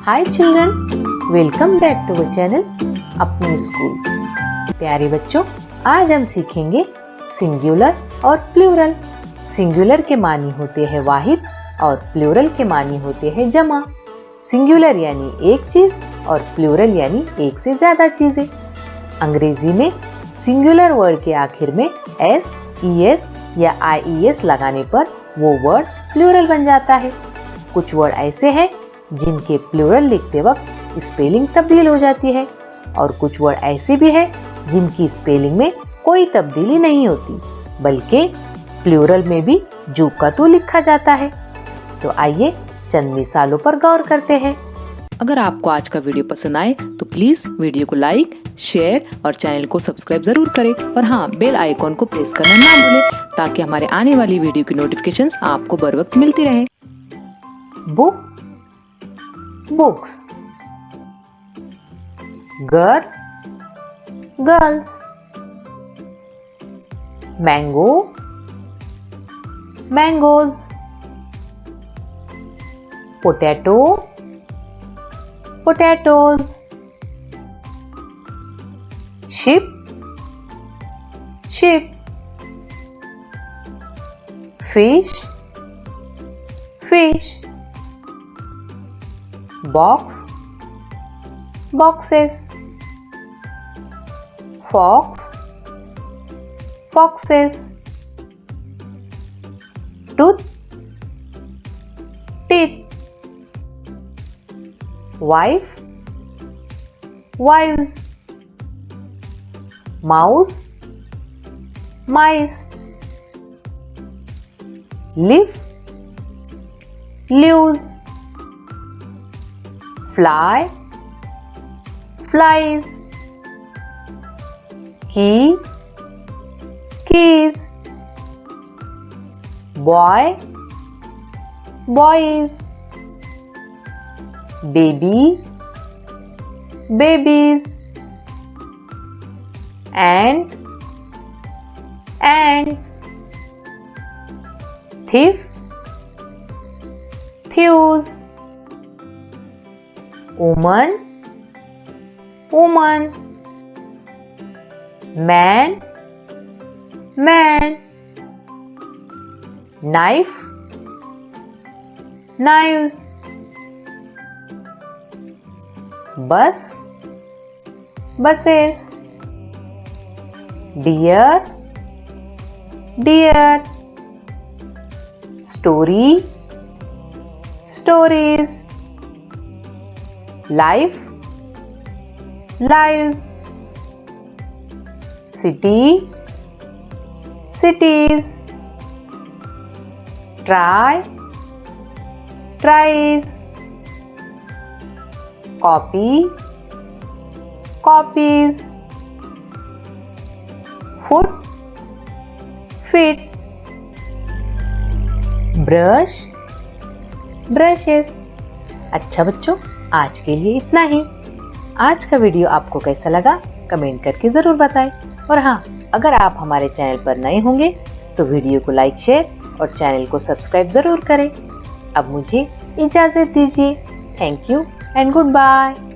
Hi children, welcome back to our channel अपनी school. प्यारे बच्चों, आज हम सीखेंगे सिंगुलर और प्लूरल। सिंगुलर के मानी होते हैं वाहिद और प्लूरल के मानी होते हैं जमा। सिंगुलर यानी एक चीज और प्लूरल यानी एक से ज्यादा चीजें। अंग्रेजी में सिंगुलर वर्ड के आखिर में एस, ईएस या आईईएस लगाने पर वो वर्ड प्लूरल बन जाता है। कुछ वर्ड ऐसे हैं जिनके प्लूरल लिखते वक्त स्पेलिंग तब्दील हो जाती है और कुछ वर्ड ऐसे भी हैं जिनकी स्पेलिंग में कोई तब्दीली नहीं होती, बल्कि प्लूरल में भी जुकातू लिखा जाता है। तो आइए चंद मिसालों पर गौर करते हैं। अगर आपको आज का वीडियो पसंद आए तो प्लीज वीडियो को लाइक, शेयर और चैनल को सब्सक्राइब जरूर करें और हाँ, बेल आइकॉन को प्रेस करना ना भूलें ताकि हमारे आने वाली वीडियो की नोटिफिकेशंस आपको बर वक्त मिलती रहे। Book, books. Girl, girls. Mango, mangoes. Potato, potatoes. Ship, ship. Fish, fish. Box, boxes. Fox, foxes. Tooth, teeth. Wife, wives. Mouse, mice. Leaf, leaves. Fly, flies. Key, keys. Boy, boys. Baby, babies. Ant, ants. Thief, thieves. Woman, woman. Man, man. Knife, knives. Bus, buses. Deer, deer. Story, stories. Life, lives. City, cities. Try, tries. Copy, copies. Foot, feet. Brush, brushes. अच्छा बच्चों, आज के लिए इतना ही। आज का video आपको कैसा लगा कमेंट करके जरूर बताएं और हाँ, अगर आप हमारे चैनल पर नए होंगे तो वीडियो को लाइक, शेयर और चैनल को सब्सक्राइब जरूर करें। अब मुझे इजाजत दीजिए। Thank you and goodbye.